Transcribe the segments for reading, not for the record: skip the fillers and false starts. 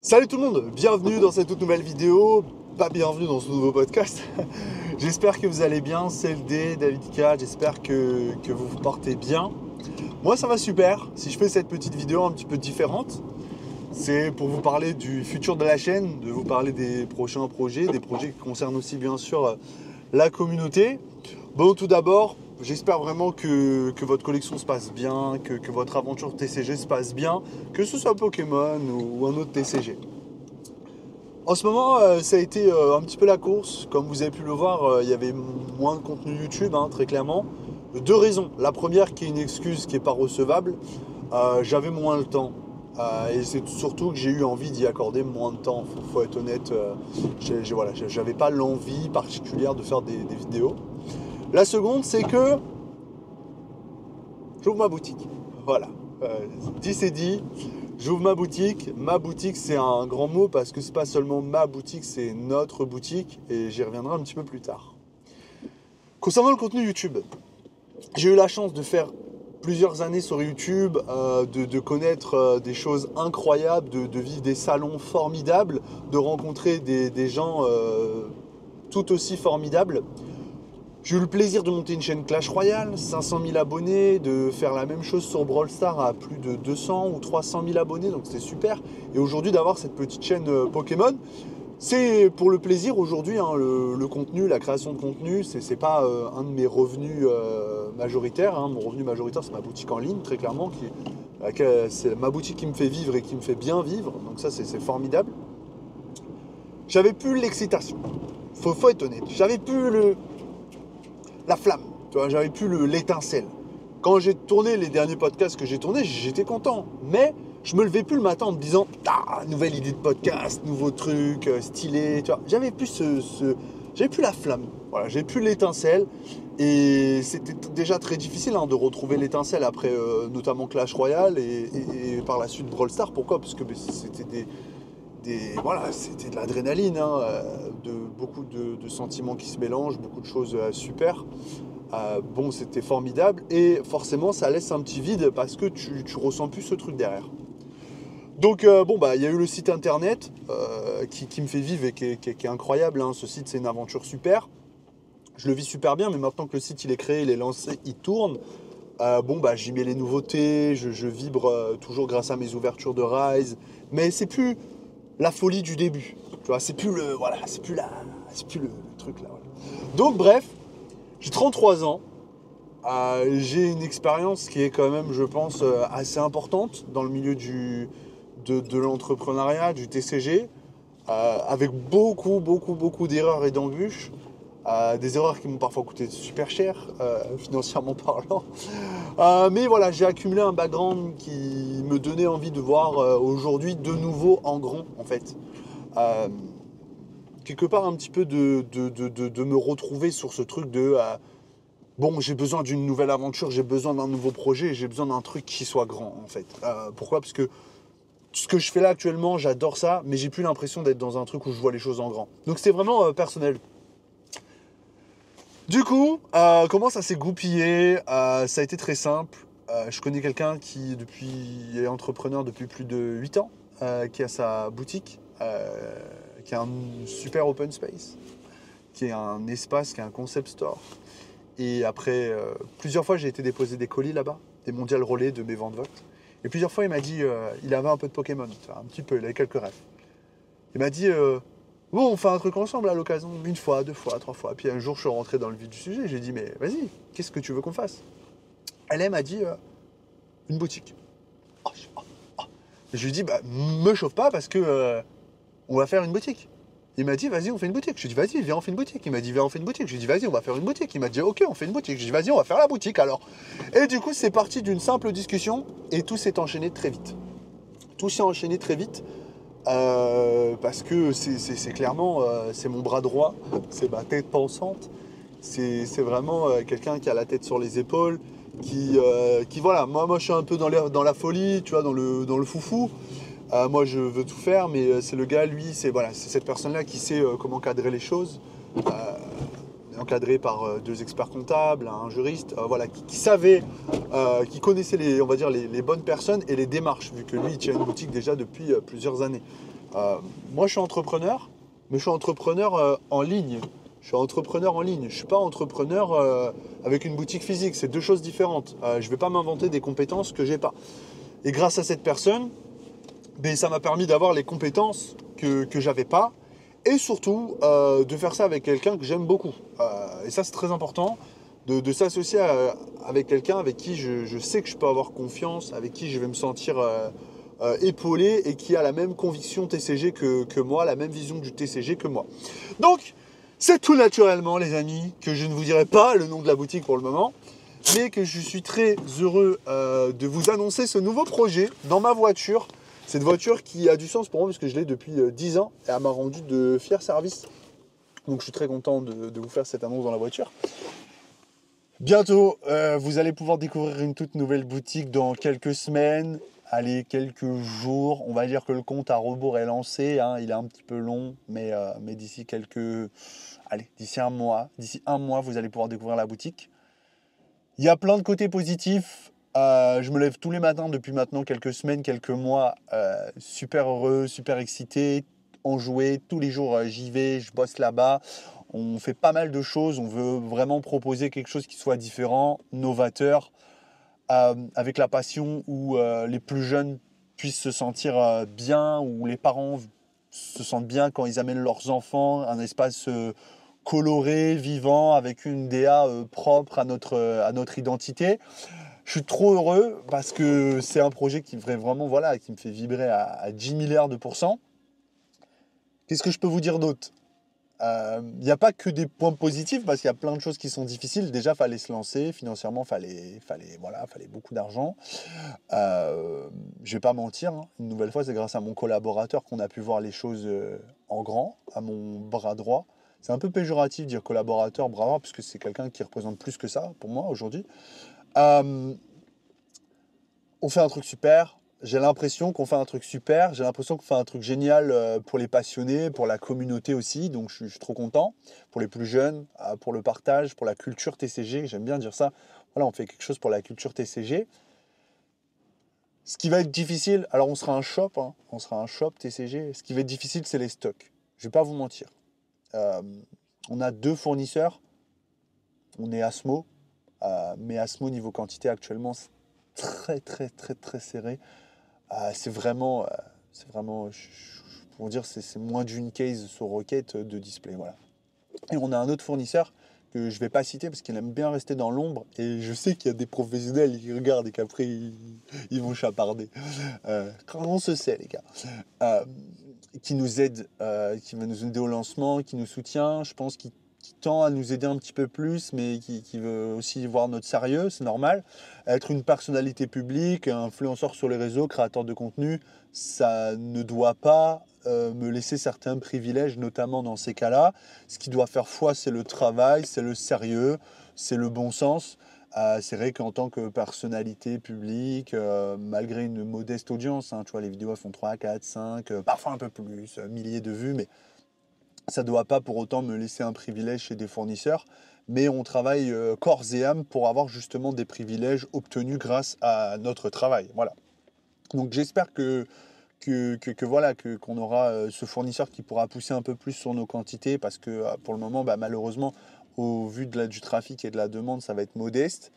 Salut tout le monde, bienvenue dans cette toute nouvelle vidéo, pas bienvenue dans ce nouveau podcast. J'espère que vous allez bien, c'est le D, David K, j'espère que vous vous portez bien. Moi ça va super, si je fais cette petite vidéo un petit peu différente, c'est pour vous parler du futur de la chaîne, de vous parler des prochains projets, des projets qui concernent aussi bien sûr la communauté. Bon, tout d'abord, j'espère vraiment que votre collection se passe bien, que votre aventure TCG se passe bien, que ce soit Pokémon ou un autre TCG. En ce moment, ça a été un petit peu la course. Comme vous avez pu le voir, il y avait moins de contenu YouTube, hein, très clairement. Deux raisons. La première, qui est une excuse qui n'est pas recevable, j'avais moins le temps. Et c'est surtout que j'ai eu envie d'y accorder moins de temps. Faut être honnête, voilà, j'avais pas l'envie particulière de faire des vidéos. La seconde, c'est que j'ouvre ma boutique. Voilà. Dit c'est dit. J'ouvre ma boutique. Ma boutique, c'est un grand mot parce que c'est pas seulement ma boutique, c'est notre boutique. Et j'y reviendrai un petit peu plus tard. Concernant le contenu YouTube, j'ai eu la chance de faire plusieurs années sur YouTube, de connaître des choses incroyables, de vivre des salons formidables, de rencontrer des gens tout aussi formidables. J'ai eu le plaisir de monter une chaîne Clash Royale, 500 000 abonnés, de faire la même chose sur Brawl Stars à plus de 200 ou 300 000 abonnés, donc c'était super. Et aujourd'hui d'avoir cette petite chaîne Pokémon, c'est pour le plaisir aujourd'hui, hein, le contenu, la création de contenu, c'est pas un de mes revenus majoritaires. Hein. Mon revenu majoritaire, c'est ma boutique en ligne, très clairement. C'est ma boutique qui me fait vivre et qui me fait bien vivre, donc ça c'est formidable. J'avais plus l'excitation, faut être honnête, j'avais plus la flamme, tu vois, j'avais plus l'étincelle. Quand j'ai tourné les derniers podcasts que j'ai tournés, j'étais content. Mais je me levais plus le matin en me disant ah, nouvelle idée de podcast, nouveau truc, stylé, tu vois. J'avais plus j'avais plus la flamme. Voilà, j'avais plus l'étincelle. Et c'était déjà très difficile hein, de retrouver l'étincelle après notamment Clash Royale et par la suite Brawl Stars. Pourquoi? Parce que c'était voilà, c'était de l'adrénaline, hein, beaucoup de sentiments qui se mélangent, beaucoup de choses super. Bon, c'était formidable et forcément ça laisse un petit vide parce que tu ressens plus ce truc derrière. Donc bon bah il y a eu le site internet qui me fait vivre et qui est incroyable. Hein. Ce site c'est une aventure super. Je le vis super bien, mais maintenant que le site il est créé, il est lancé, il tourne. Bon bah j'y mets les nouveautés, je vibre toujours grâce à mes ouvertures de Rise, mais c'est plus la folie du début. Tu vois, c'est plus le voilà, c'est plus le truc là. Voilà. Donc bref, j'ai 33 ans. J'ai une expérience qui est quand même, je pense, assez importante dans le milieu de l'entrepreneuriat, du TCG, avec beaucoup d'erreurs et d'embûches. Des erreurs qui m'ont parfois coûté super cher, financièrement parlant. Mais voilà, j'ai accumulé un background qui me donnait envie de voir aujourd'hui de nouveau en grand, en fait. Euh, Quelque part, un petit peu de me retrouver sur ce truc de bon, j'ai besoin d'une nouvelle aventure, j'ai besoin d'un nouveau projet, j'ai besoin d'un truc qui soit grand, en fait. Pourquoi? Parce que ce que je fais là actuellement, j'adore ça, mais j'ai plus l'impression d'être dans un truc où je vois les choses en grand. Donc c'est vraiment personnel. Du coup, comment ça s'est goupillé? Ça a été très simple. Je connais quelqu'un qui est entrepreneur depuis plus de 8 ans, qui a sa boutique, qui a un super open space, qui est un espace, qui est un concept store. Et après, plusieurs fois, j'ai été déposer des colis là-bas, des mondial relais de mes ventes votes. Et plusieurs fois, il m'a dit, il avait un peu de Pokémon, un petit peu, il avait quelques rêves. Il m'a dit, bon, on fait un truc ensemble à l'occasion, une fois, deux fois, trois fois. Puis un jour, je suis rentré dans le vif du sujet, j'ai dit, mais vas-y, qu'est-ce que tu veux qu'on fasse? Elle m'a dit, une boutique. Oh, je lui ai dit, bah, me chauffe pas parce que on va faire une boutique. Il m'a dit, vas-y, on fait une boutique. Je lui ai dit, vas-y, viens, on fait une boutique. Il m'a dit, viens, on fait une boutique. Je lui ai dit, vas-y, on va faire une boutique. Il m'a dit, ok, on fait une boutique. Je lui ai dit, vas-y, on va faire la boutique alors. Et du coup, c'est parti d'une simple discussion et tout s'est enchaîné très vite. Tout s'est enchaîné très vite. Parce que c'est clairement c'est mon bras droit, c'est ma tête pensante, c'est vraiment quelqu'un qui a la tête sur les épaules, qui voilà, moi je suis un peu dans la folie, tu vois, dans le foufou. Moi je veux tout faire, mais c'est le gars, lui, c'est voilà, c'est cette personne-là qui sait comment cadrer les choses, encadré par deux experts comptables, un juriste, voilà, qui savait, qui connaissait on va dire les bonnes personnes et les démarches, vu que lui il tient une boutique déjà depuis plusieurs années. Moi, je suis entrepreneur, mais je suis entrepreneur en ligne. Je suis entrepreneur en ligne. Je ne suis pas entrepreneur avec une boutique physique. C'est deux choses différentes. Je ne vais pas m'inventer des compétences que j'ai pas. Et grâce à cette personne, ben, ça m'a permis d'avoir les compétences que j'avais pas. Et surtout, de faire ça avec quelqu'un que j'aime beaucoup. Et ça, c'est très important. De s'associer avec quelqu'un avec qui je sais que je peux avoir confiance, avec qui je vais me sentir épaulé et qui a la même conviction TCG que moi, la même vision du TCG que moi. Donc, c'est tout naturellement, les amis, que je ne vous dirai pas le nom de la boutique pour le moment, mais que je suis très heureux de vous annoncer ce nouveau projet dans ma voiture. Cette voiture qui a du sens pour moi parce que je l'ai depuis 10 ans et elle m'a rendu de fiers services. Donc je suis très content de vous faire cette annonce dans la voiture. Bientôt, vous allez pouvoir découvrir une toute nouvelle boutique dans quelques semaines. Allez, quelques jours. On va dire que le compte à rebours est lancé. Hein, il est un petit peu long, mais d'ici d'ici un mois, vous allez pouvoir découvrir la boutique. Il y a plein de côtés positifs. Je me lève tous les matins depuis maintenant quelques semaines, quelques mois, super heureux, super excité, enjoué. Tous les jours, j'y vais, je bosse là-bas. On fait pas mal de choses. On veut vraiment proposer quelque chose qui soit différent, novateur, avec la passion où les plus jeunes puissent se sentir bien, où les parents se sentent bien quand ils amènent leurs enfants, un espace coloré, vivant, avec une DA propre à notre identité. Je suis trop heureux parce que c'est un projet qui me fait vraiment, voilà, qui me fait vibrer à 10 milliards de pourcents. Qu'est-ce que je peux vous dire d'autre ? Il n'y a pas que des points positifs parce qu'il y a plein de choses qui sont difficiles. Déjà, il fallait se lancer. Financièrement, fallait beaucoup d'argent. Je vais pas mentir, hein. Une nouvelle fois, c'est grâce à mon collaborateur qu'on a pu voir les choses en grand, à mon bras droit. C'est un peu péjoratif de dire collaborateur, bras droit, parce que c'est quelqu'un qui représente plus que ça pour moi aujourd'hui. Euh, on fait un truc super. J'ai l'impression qu'on fait un truc super. J'ai l'impression qu'on fait un truc génial pour les passionnés, pour la communauté aussi. Donc je suis trop content. Pour les plus jeunes, pour le partage, pour la culture TCG. J'aime bien dire ça. Voilà, on fait quelque chose pour la culture TCG. Ce qui va être difficile, alors on sera un shop, hein, on sera un shop TCG. Ce qui va être difficile, c'est les stocks. Je vais pas vous mentir. Euh, on a 2 fournisseurs. On est Asmo, mais Asmo niveau quantité actuellement, c'est très très très très serré. C'est vraiment, pour dire, c'est moins d'une case sur Rocket de display, voilà. Et on a un autre fournisseur que je ne vais pas citer parce qu'il aime bien rester dans l'ombre. Et je sais qu'il y a des professionnels qui regardent et qu'après ils vont chaparder. Quand on se sait, les gars. Euh, qui nous aide, qui va nous aider au lancement, qui nous soutient. Je pense qu'il tend à nous aider un petit peu plus, mais qui veut aussi voir notre sérieux, c'est normal. Être une personnalité publique, influenceur sur les réseaux, créateur de contenu, ça ne doit pas me laisser certains privilèges, notamment dans ces cas-là. Ce qui doit faire foi, c'est le travail, c'est le sérieux, c'est le bon sens. C'est vrai qu'en tant que personnalité publique, malgré une modeste audience, hein, tu vois, les vidéos font 3, 4, 5, parfois un peu plus, milliers de vues, mais ça ne doit pas pour autant me laisser un privilège chez des fournisseurs. Mais on travaille corps et âme pour avoir justement des privilèges obtenus grâce à notre travail. Voilà. Donc j'espère qu'on aura ce fournisseur qui pourra pousser un peu plus sur nos quantités parce que pour le moment, malheureusement, au vu du trafic et de la demande, ça va être modeste.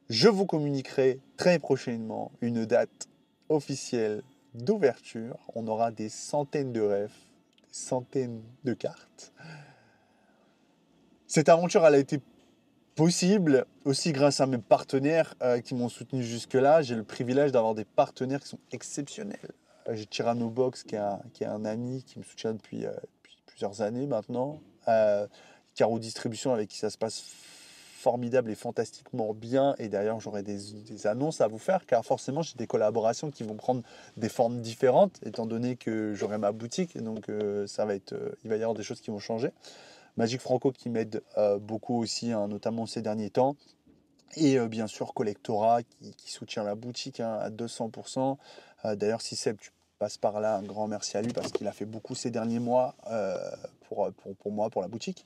Je vous communiquerai très prochainement une date officielle d'ouverture. On aura des centaines de refs, des centaines de cartes. Cette aventure, elle a été possible aussi grâce à mes partenaires qui m'ont soutenu jusque-là. J'ai le privilège d'avoir des partenaires qui sont exceptionnels. J'ai Tirano Box qui est un ami qui me soutient depuis plusieurs années maintenant. Caro Distribution avec qui ça se passe formidable et fantastiquement bien. Et d'ailleurs, j'aurai des annonces à vous faire car forcément, j'ai des collaborations qui vont prendre des formes différentes étant donné que j'aurai ma boutique. Et donc, il va y avoir des choses qui vont changer. Magic Franco qui m'aide beaucoup aussi, hein, notamment ces derniers temps. Et bien sûr, Collectora qui soutient la boutique à 200%. D'ailleurs, si Seb, tu passes par là, un grand merci à lui parce qu'il a fait beaucoup ces derniers mois pour moi, pour la boutique.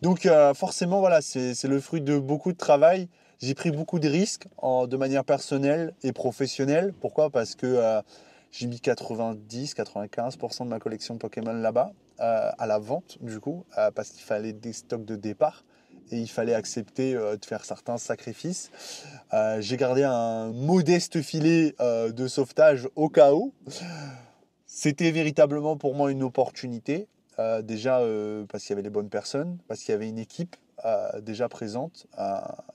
Donc forcément, voilà, c'est le fruit de beaucoup de travail. J'ai pris beaucoup de risques de manière personnelle et professionnelle. Pourquoi ? Parce que J'ai mis 90-95% de ma collection Pokémon là-bas, à la vente du coup, parce qu'il fallait des stocks de départ et il fallait accepter de faire certains sacrifices. J'ai gardé un modeste filet de sauvetage au cas où. C'était véritablement pour moi une opportunité. Déjà parce qu'il y avait les bonnes personnes, parce qu'il y avait une équipe déjà présente,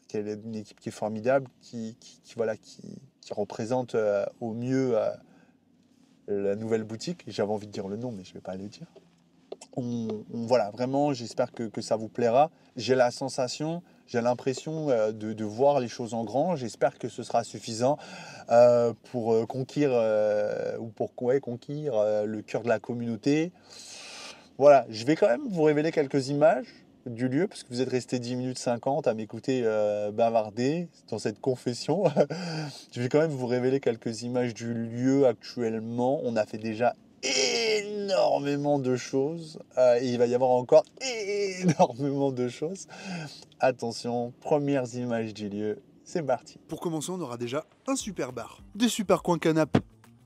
qu'il y a une équipe qui est formidable, voilà, qui représente au mieux la nouvelle boutique. J'avais envie de dire le nom, mais je ne vais pas le dire. Voilà, vraiment, j'espère que ça vous plaira. J'ai la sensation, j'ai l'impression de voir les choses en grand. J'espère que ce sera suffisant pour conquérir le cœur de la communauté. Voilà, je vais quand même vous révéler quelques images du lieu, parce que vous êtes resté 10 minutes 50 à m'écouter bavarder dans cette confession. Je vais quand même vous révéler quelques images du lieu actuellement. On a fait déjà énormément de choses et il va y avoir encore énormément de choses. Attention, premières images du lieu, c'est parti. Pour commencer, on aura déjà un super bar, des super coins canapes,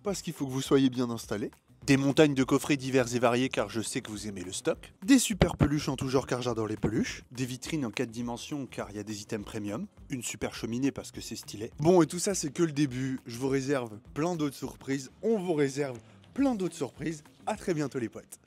parce qu'il faut que vous soyez bien installés. Des montagnes de coffrets divers et variés car je sais que vous aimez le stock. Des super peluches en tout genre car j'adore les peluches. Des vitrines en 4 dimensions car il y a des items premium. Une super cheminée parce que c'est stylé. Bon, et tout ça c'est que le début. Je vous réserve plein d'autres surprises. On vous réserve plein d'autres surprises. À très bientôt les potes.